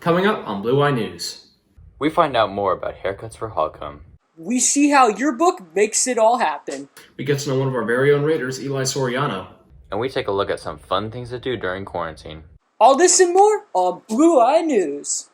Coming up on Blue Eye News. We find out more about haircuts for Holcomb. We see how your book makes it all happen. We get to know one of our very own Raiders, Eli Soriano. And we take a look at some fun things to do during quarantine. All this and more on Blue Eye News.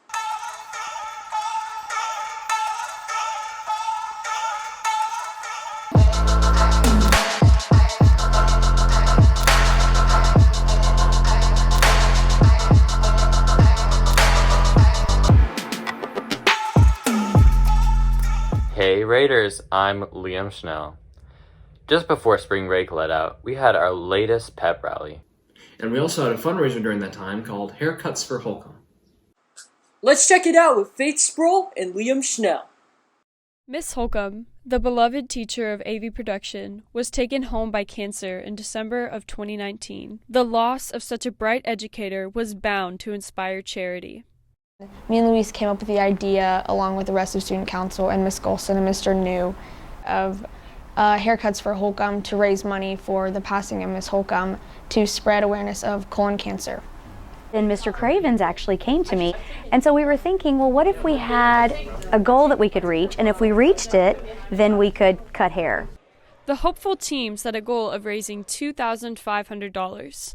Hey Raiders, I'm Liam Schnell. Just before spring break let out, we had our latest pep rally. And we also had a fundraiser during that time called Haircuts for Holcomb. Let's check it out with Faith Sproul and Liam Schnell. Miss Holcomb, the beloved teacher of AV production, was taken home by cancer in December of 2019. The loss of such a bright educator was bound to inspire charity. Me and Louise came up with the idea, along with the rest of Student Council and Miss Golson and Mr. New, of Haircuts for Holcomb to raise money for the passing of Miss Holcomb to spread awareness of colon cancer. And Mr. Cravens actually came to me, and so we were thinking, well, what if we had a goal that we could reach, and if we reached it, then we could cut hair. The hopeful team set a goal of raising $2,500.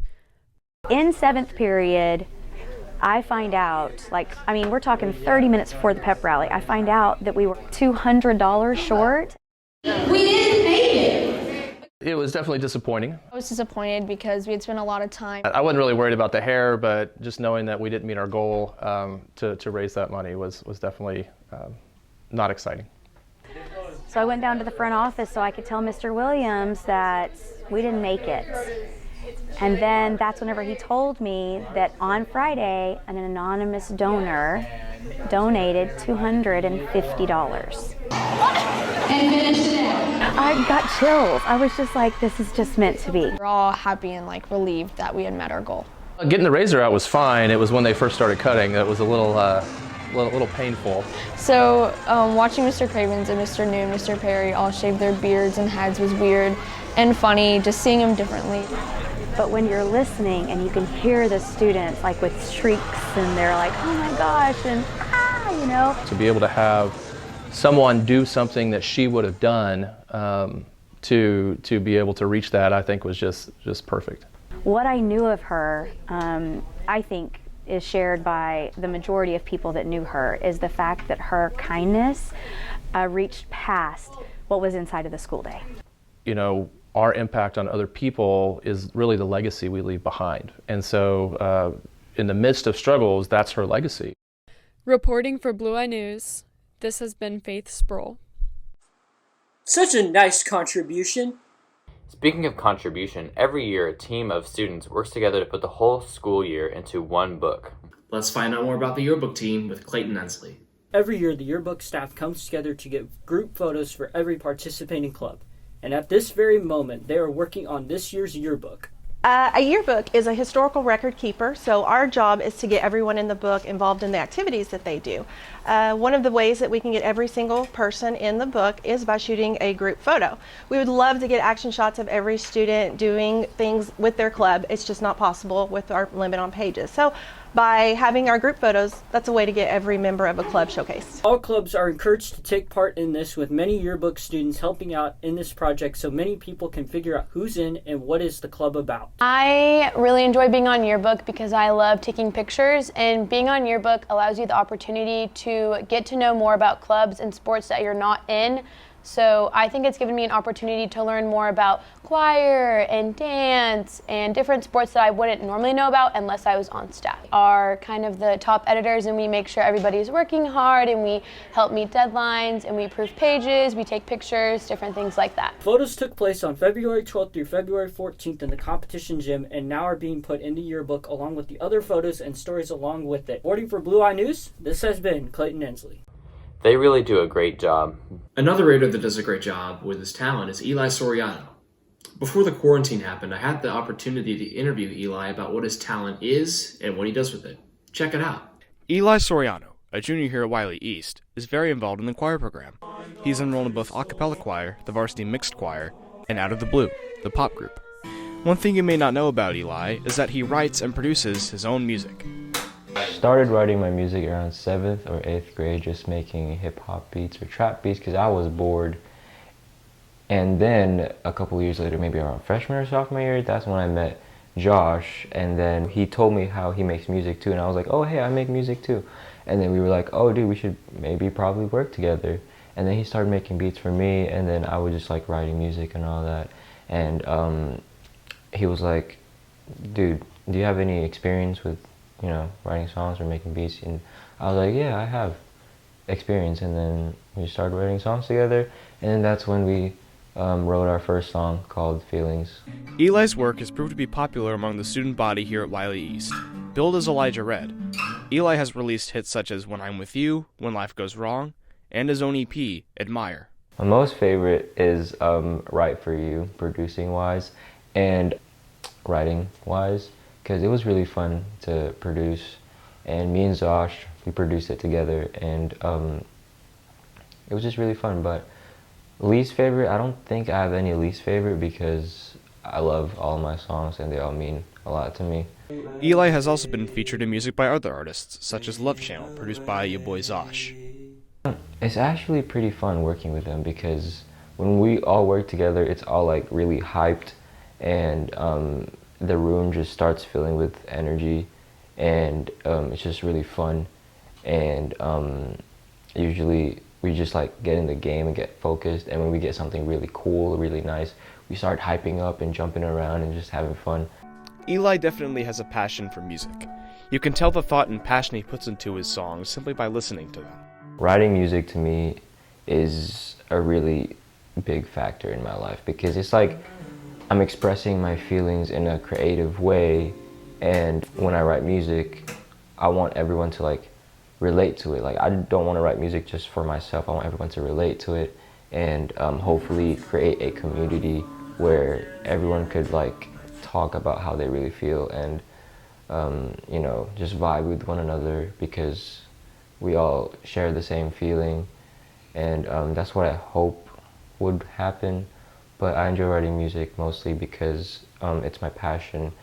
In 7th period, I find out, we're talking 30 minutes before the pep rally, I find out that we were $200 short. We didn't make it. It was definitely disappointing. I was disappointed because we had spent a lot of time. I wasn't really worried about the hair, but just knowing that we didn't meet our goal to raise that money was definitely not exciting. So I went down to the front office so I could tell Mr. Williams that we didn't make it. And then that's whenever he told me that on Friday, an anonymous donor donated $250. And finished it out. I got chills. I was just like, this is just meant to be. We're all happy and relieved that we had met our goal. Getting the razor out was fine. It was when they first started cutting that was a little painful. So watching Mr. Cravens and Mr. New and Mr. Perry all shave their beards and heads was weird and funny, just seeing them differently. But when you're listening and you can hear the students with shrieks and they're like, oh my gosh, and To be able to have someone do something that she would have done to be able to reach that, I think was just perfect. What I knew of her, I think, is shared by the majority of people that knew her, is the fact that her kindness reached past what was inside of the school day. Our impact on other people is really the legacy we leave behind. And so in the midst of struggles, that's her legacy. Reporting for Blue Eye News, this has been Faith Sproul. Such a nice contribution. Speaking of contribution, every year a team of students works together to put the whole school year into one book. Let's find out more about the yearbook team with Clayton Ensley. Every year, the yearbook staff comes together to get group photos for every participating club. And at this very moment, they are working on this year's yearbook. A yearbook is a historical record keeper, so our job is to get everyone in the book involved in the activities that they do. One of the ways that we can get every single person in the book is by shooting a group photo. We would love to get action shots of every student doing things with their club. It's just not possible with our limit on pages. So by having our group photos, that's a way to get every member of a club showcased. All clubs are encouraged to take part in this, with many yearbook students helping out in this project so many people can figure out who's in and what is the club about. I really enjoy being on Yearbook because I love taking pictures, and being on Yearbook allows you the opportunity to get to know more about clubs and sports that you're not in. So I think it's given me an opportunity to learn more about choir and dance and different sports that I wouldn't normally know about unless I was on staff. Are kind of the top editors, and we make sure everybody's working hard, and we help meet deadlines, and we proof pages, we take pictures, different things like that. Photos took place on February 12th through February 14th in the competition gym and now are being put in the yearbook along with the other photos and stories along with it. Reporting for Blue Eye News, this has been Clayton Ensley. They really do a great job. Another Raider that does a great job with his talent is Eli Soriano. Before the quarantine happened, I had the opportunity to interview Eli about what his talent is and what he does with it. Check it out. Eli Soriano, a junior here at Wiley East, is very involved in the choir program. He's enrolled in both a cappella choir, the varsity mixed choir, and Out of the Blue, the pop group. One thing you may not know about Eli is that he writes and produces his own music. started writing my music around 7th or 8th grade, just making hip-hop beats or trap beats because I was bored. And then a couple years later, maybe around freshman or sophomore year, that's when I met Josh, and then he told me how he makes music too, and I was like, oh hey, I make music too. And then we were like, oh dude, we should probably work together. And then he started making beats for me, and then I was just like writing music and all that. And he was like, dude, do you have any experience with, writing songs or making beats? And I was like, yeah, I have experience. And then we started writing songs together, and then that's when we wrote our first song called Feelings. Eli's work has proved to be popular among the student body here at Wiley East. Billed as Elijah Red, Eli has released hits such as When I'm With You, When Life Goes Wrong, and his own EP, Admire. My most favorite is Right For You, producing-wise and writing-wise, because it was really fun to produce. And me and Josh, we produced it together, and it was just really fun. But least favorite, I don't think I have any least favorite because I love all of my songs and they all mean a lot to me. Eli has also been featured in music by other artists, such as Love Channel, produced by your boy Zosh. It's actually pretty fun working with them because when we all work together, it's all like really hyped, and the room just starts filling with energy, and it's just really fun. And usually we just like get in the game and get focused, and when we get something really cool, really nice, we start hyping up and jumping around and just having fun. Eli definitely has a passion for music. You can tell the thought and passion he puts into his songs simply by listening to them. Writing music to me is a really big factor in my life because it's like I'm expressing my feelings in a creative way, and when I write music, I want everyone to like relate to it. Like, I don't want to write music just for myself. I want everyone to relate to it and hopefully create a community where everyone could like talk about how they really feel and just vibe with one another because we all share the same feeling, and that's what I hope would happen. But I enjoy writing music mostly because it's my passion,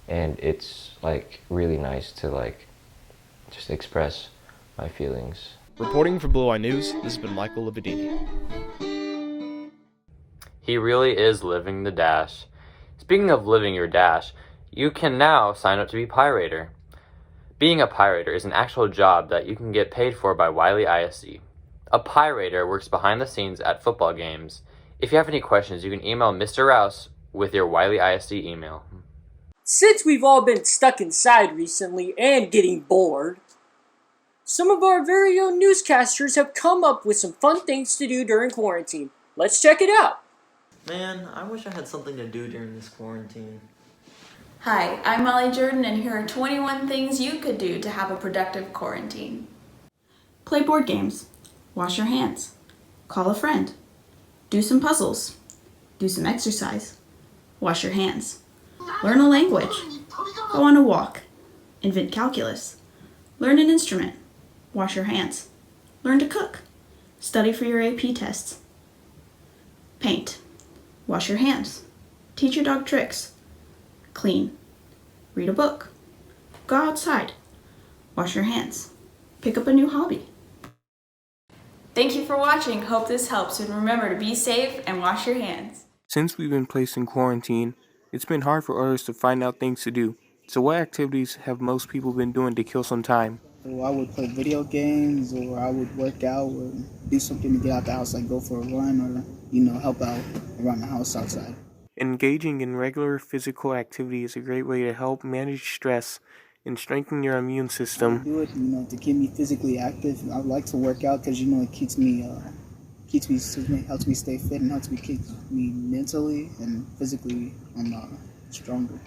and it's like really nice to like just express my feelings. Reporting for Blue Eye News, this has been Michael Lividini. He really is living the dash. Speaking of living your dash, you can now sign up to be Pirater. Being a Pirater is an actual job that you can get paid for by Wiley ISD. A Pirater works behind the scenes at football games. If you have any questions, you can email Mr. Rouse with your Wiley ISD email. Since we've all been stuck inside recently and getting bored, some of our very own newscasters have come up with some fun things to do during quarantine. Let's check it out. Man, I wish I had something to do during this quarantine. Hi, I'm Molly Jordan, and here are 21 things you could do to have a productive quarantine. Play board games. Wash your hands. Call a friend. Do some puzzles. Do some exercise. Wash your hands. Learn a language. Go on a walk. Invent calculus. Learn an instrument. Wash your hands. Learn to cook. Study for your AP tests. Paint. Wash your hands. Teach your dog tricks. Clean. Read a book. Go outside. Wash your hands. Pick up a new hobby. Thank you for watching. Hope this helps, and remember to be safe and wash your hands. Since we've been placed in quarantine, it's been hard for us to find out things to do. So what activities have most people been doing to kill some time? I would play video games, or I would work out, or do something to get out the house, like go for a run, or help out around the house outside. Engaging in regular physical activity is a great way to help manage stress and strengthen your immune system. I do it, to keep me physically active. I like to work out because, it helps me stay fit and keep me mentally and physically stronger.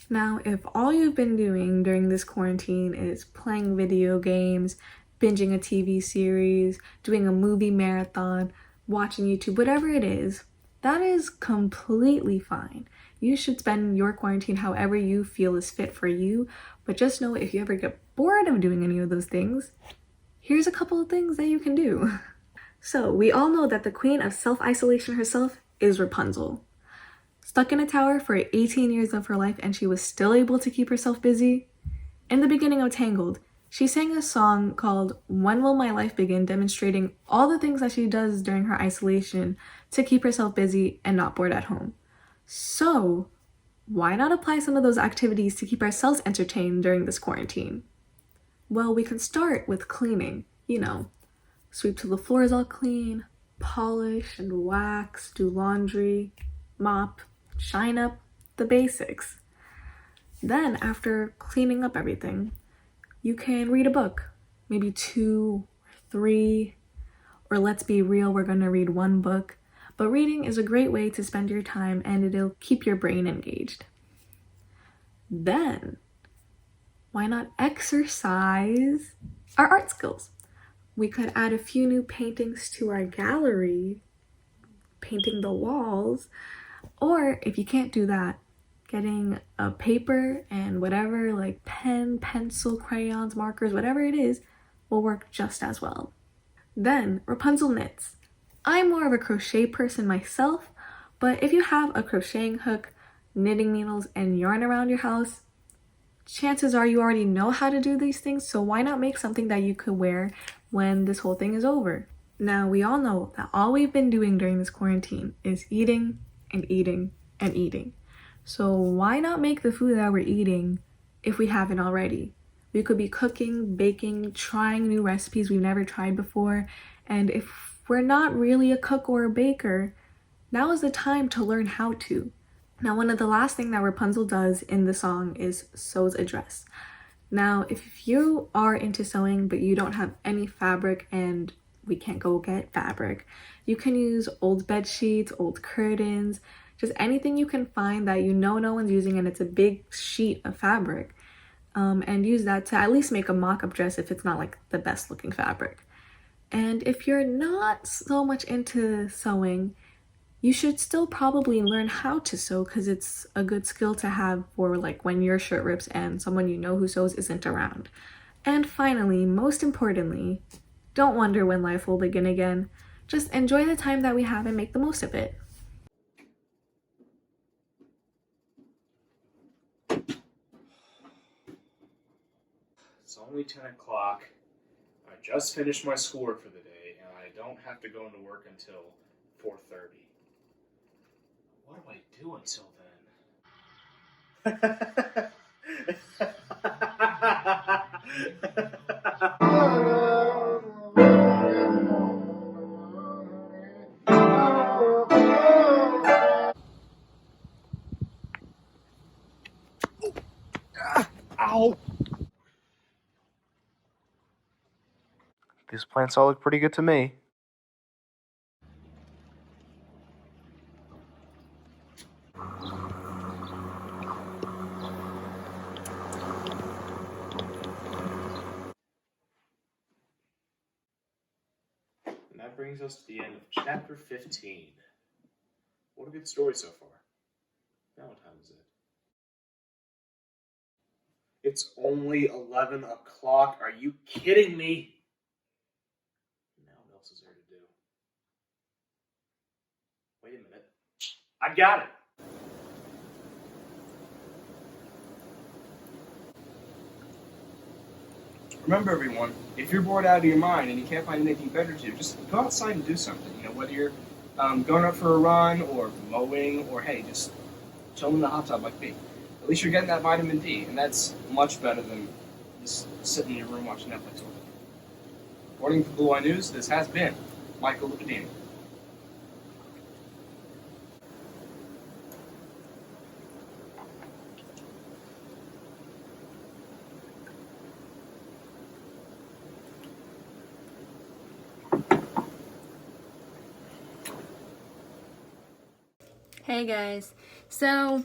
Now, if all you've been doing during this quarantine is playing video games, binging a TV series, doing a movie marathon, watching YouTube, whatever it is, that is completely fine. You should spend your quarantine however you feel is fit for you, but just know if you ever get bored of doing any of those things, here's a couple of things that you can do. So, we all know that the queen of self-isolation herself is Rapunzel. Stuck in a tower for 18 years of her life, and she was still able to keep herself busy. In the beginning of Tangled, she sang a song called When Will My Life Begin, demonstrating all the things that she does during her isolation to keep herself busy and not bored at home. So, why not apply some of those activities to keep ourselves entertained during this quarantine? Well, we can start with cleaning, sweep till the floor is all clean, polish and wax, do laundry, mop, shine up, the basics. Then, after cleaning up everything, you can read a book, maybe 2 or 3, or let's be real, we're gonna read 1 book. But reading is a great way to spend your time and it'll keep your brain engaged. Then, why not exercise our art skills? We could add a few new paintings to our gallery, painting the walls, or if you can't do that, getting a paper and whatever, like pen, pencil, crayons, markers, whatever it is, will work just as well. Then, Rapunzel knits. I'm more of a crochet person myself, but if you have a crocheting hook, knitting needles, and yarn around your house, chances are you already know how to do these things, so why not make something that you could wear when this whole thing is over? Now, we all know that all we've been doing during this quarantine is eating and eating and eating. So why not make the food that we're eating if we haven't already? We could be cooking, baking, trying new recipes we've never tried before, and if we're not really a cook or a baker, now is the time to learn how to. Now, one of the last things that Rapunzel does in the song is sews a dress. Now, if you are into sewing but you don't have any fabric and we can't go get fabric, you can use old bed sheets, old curtains, just anything you can find that no one's using and it's a big sheet of fabric, and use that to at least make a mock-up dress if it's not like the best looking fabric. And if you're not so much into sewing, you should still probably learn how to sew because it's a good skill to have for like when your shirt rips and someone you know who sews isn't around. And finally, most importantly, don't wonder when life will begin again. Just enjoy the time that we have and make the most of it. It's only 10 o'clock. I just finished my schoolwork for the day, and I don't have to go into work until 4:30. What do I do until then? Ow! These plants all look pretty good to me. And that brings us to the end of chapter 15. What a good story so far. Now what time is it? It's only 11 o'clock. Are you kidding me? Now what else is there to do? Wait a minute. I got it. Remember, everyone, if you're bored out of your mind and you can't find anything better to do, just go outside and do something. Whether you're going out for a run or mowing or, hey, just chilling in the hot tub like me. At least you're getting that vitamin D, and that's much better than just sitting in your room watching Netflix all day. According to Blue Eye News, this has been Michael Lupidini. Hey guys, so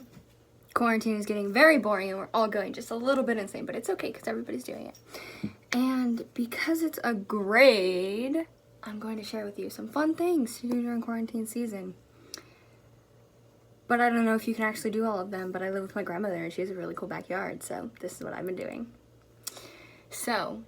quarantine is getting very boring and we're all going just a little bit insane, but it's okay because everybody's doing it. And because it's a grade, I'm going to share with you some fun things to do during quarantine season. But I don't know if you can actually do all of them, but I live with my grandmother and she has a really cool backyard, so this is what I've been doing. So,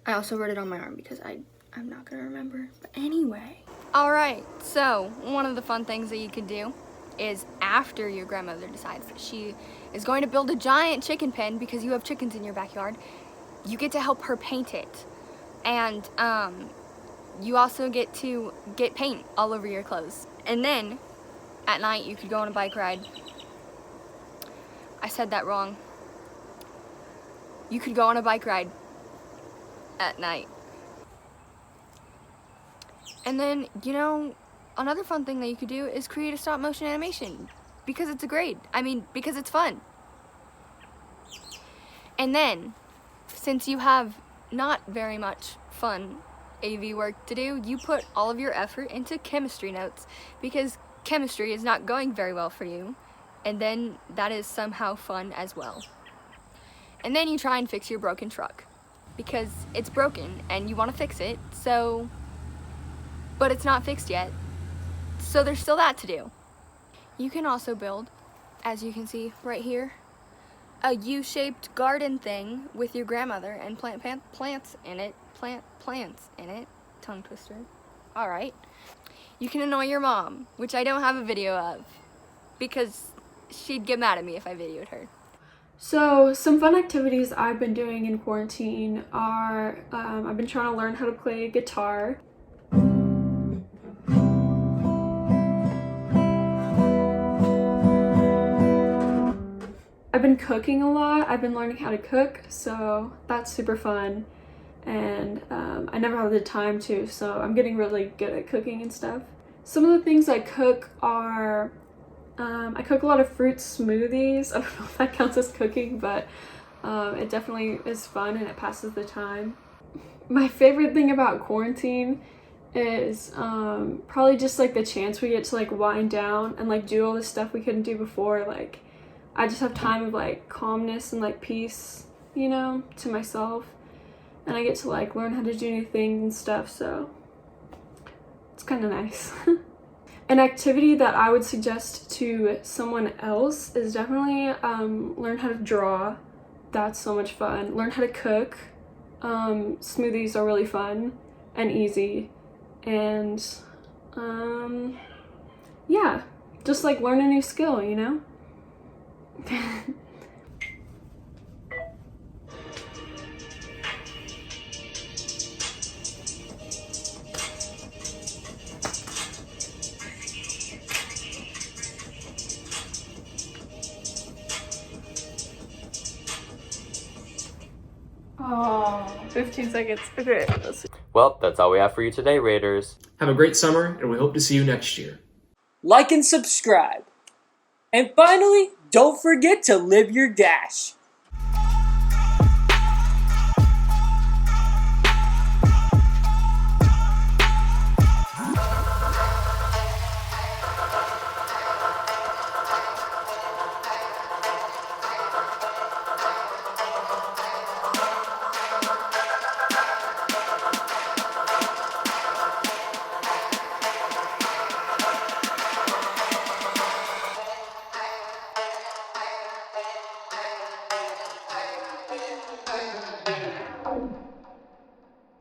I also wrote it on my arm because I'm not going to remember. But anyway. Alright, so one of the fun things that you could do is after your grandmother decides that she is going to build a giant chicken pen because you have chickens in your backyard. You get to help her paint it. And you also get to get paint all over your clothes. And then at night you could go on a bike ride. I said that wrong. You could go on a bike ride at night. And then, you know, another fun thing that you could do is create a stop motion animation because it's a grade. I mean, because it's fun. And then, since you have not very much fun AV work to do, you put all of your effort into chemistry notes because chemistry is not going very well for you. And then that is somehow fun as well. And then you try and fix your broken truck because it's broken and you want to fix it, so, but it's not fixed yet. So there's still that to do. You can also build, as you can see right here, a U-shaped garden thing with your grandmother and plant plants in it. Tongue twister. All right. You can annoy your mom, which I don't have a video of because she'd get mad at me if I videoed her. So some fun activities I've been doing in quarantine are I've been trying to learn how to play guitar. I've been cooking a lot. I've been learning how to cook, so that's super fun. And I never had the time to, so I'm getting really good at cooking and stuff. Some of the things I cook are, I cook a lot of fruit smoothies. I don't know if that counts as cooking, but it definitely is fun and it passes the time. My favorite thing about quarantine is probably just like the chance we get to like wind down and like do all the stuff we couldn't do before. Like I just have time of like calmness and like peace, you know, to myself. And I get to like learn how to do new things and stuff, so it's kind of nice. An activity that I would suggest to someone else is definitely learn how to draw. That's so much fun. Learn how to cook. Smoothies are really fun and easy. And yeah, just like learn a new skill, you know? Oh, 15 seconds. Okay. Well, that's all we have for you today, Raiders. Have a great summer, and we hope to see you next year. Like and subscribe. And finally, don't forget to live your dash.